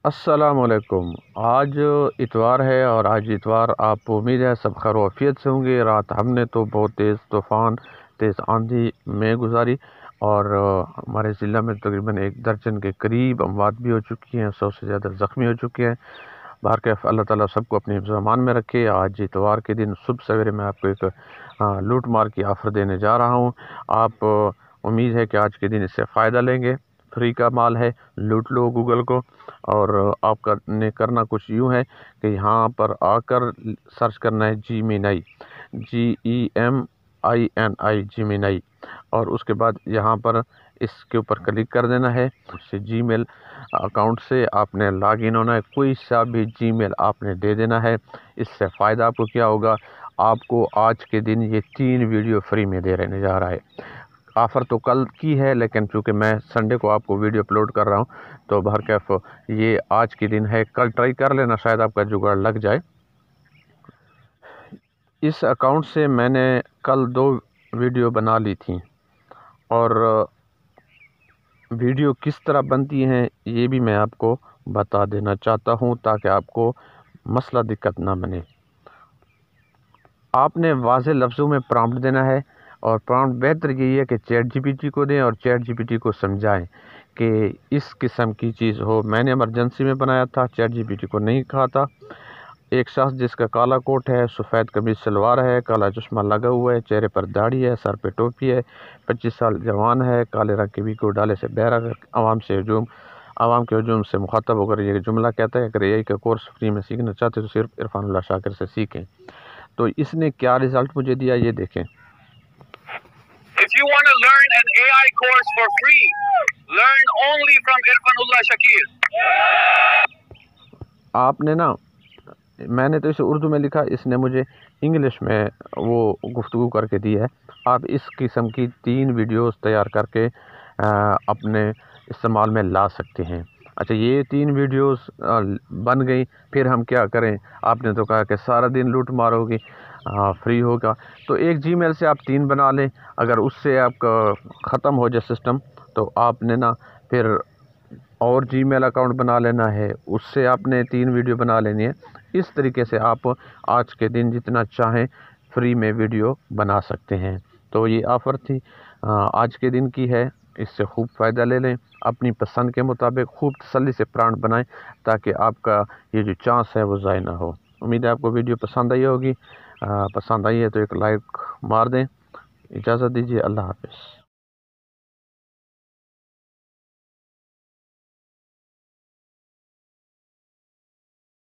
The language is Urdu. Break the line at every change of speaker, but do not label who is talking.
السلام علیکم۔ آج اتوار ہے اور آج اتوار آپ امید ہے سب خیر و عافیت سے ہوں گے۔ رات ہم نے تو بہت تیز طوفان تیز آندھی میں گزاری اور ہمارے ضلع میں تقریباً 1 درجن کے قریب اموات بھی ہو چکی ہیں، 100 سے زیادہ زخمی ہو چکے ہیں۔ بہرکیف اللہ تعالیٰ سب کو اپنے حفظ و امان میں رکھے۔ آج اتوار کے دن صبح سویرے میں آپ کو ایک لوٹ مار کی آفر دینے جا رہا ہوں۔ آپ امید ہے کہ آج کے دن اس سے فائدہ لیں گے۔ فری کا مال ہے، لوٹ لو گوگل کو، اور آپ کا نے کرنا کچھ یوں ہے کہ یہاں پر آ کر سرچ کرنا ہے جیمینائی، GEMINI جیمینائی، اور اس کے بعد یہاں پر اس کے اوپر کلک کر دینا ہے۔ اس سے جی میل اکاؤنٹ سے آپ نے لاگ ان ہونا ہے، کوئی سا بھی جی میل آپ نے دے دینا ہے۔ اس سے فائدہ آپ کو کیا ہوگا، آپ کو آج کے دن یہ 3 ویڈیو فری میں دے رہنے جا رہا ہے۔ آفر تو کل کی ہے، لیکن چونکہ میں سنڈے کو آپ کو ویڈیو اپلوڈ کر رہا ہوں تو بہرکیف یہ آج کے دن ہے۔ کل ٹرائی کر لینا، شاید آپ کا جگاڑ لگ جائے۔ اس اکاؤنٹ سے میں نے کل 2 ویڈیو بنا لی تھیں، اور ویڈیو کس طرح بنتی ہیں یہ بھی میں آپ کو بتا دینا چاہتا ہوں تاکہ آپ کو مسئلہ دقت نہ بنے۔ آپ نے واضح لفظوں میں پرامپٹ دینا ہے، اور پرامپٹ بہتر یہی ہے کہ چیٹ جی پی ٹی کو دیں اور چیٹ جی پی ٹی کو سمجھائیں کہ اس قسم کی چیز ہو۔ میں نے ایمرجنسی میں بنایا تھا، چیٹ جی پی ٹی کو نہیں کہا تھا۔ ایک شخص جس کا کالا کوٹ ہے، سفید قمیض شلوار ہے، کالا چشمہ لگا ہوا ہے، چہرے پر داڑھی ہے، سر پہ ٹوپی ہے، 25 سال جوان ہے، کالے رنگ کے ویکو ڈالے سے بہرا کر عوام کے ہجوم سے مخاطب ہو کر یہ جملہ کہتا ہے کہ اگر AI کا کورس فری میں سیکھنا چاہتے تو صرف عرفان اللہ شاکر سے سیکھیں۔ تو اس نے کیا رزلٹ مجھے دیا یہ دیکھیں۔
If you want to learn an AI course for free, learn only from Irfan Allah Shakir.
آپ نے نا، میں نے تو اسے اردو میں لکھا، اس نے مجھے انگلش میں وہ گفتگو کر کے دی ہے۔ آپ اس قسم کی 3 ویڈیوز تیار کر کے اپنے استعمال میں لا سکتے ہیں۔ اچھا، یہ 3 ویڈیوز بن گئی، پھر ہم کیا کریں؟ آپ نے تو کہا کہ سارا دن لوٹ مارو گی، فری ہوگا، تو ایک جی میل سے آپ 3 بنا لیں۔ اگر اس سے آپ کا ختم ہو جائے سسٹم تو آپ نے نا پھر اور جی میل اکاؤنٹ بنا لینا ہے، اس سے آپ نے 3 ویڈیو بنا لینی ہے۔ اس طریقے سے آپ آج کے دن جتنا چاہیں فری میں ویڈیو بنا سکتے ہیں۔ تو یہ آفر تھی آج کے دن کی ہے، اس سے خوب فائدہ لے لیں، اپنی پسند کے مطابق خوب تسلی سے پرانٹ بنائیں تاکہ آپ کا یہ جو چانس ہے وہ ضائع نہ ہو۔ امید ہے آپ کو ویڈیو پسند آئی ہوگی۔ پسند آئی ہے تو ایک لائک مار دیں۔ اجازت دیجیے، اللہ حافظ۔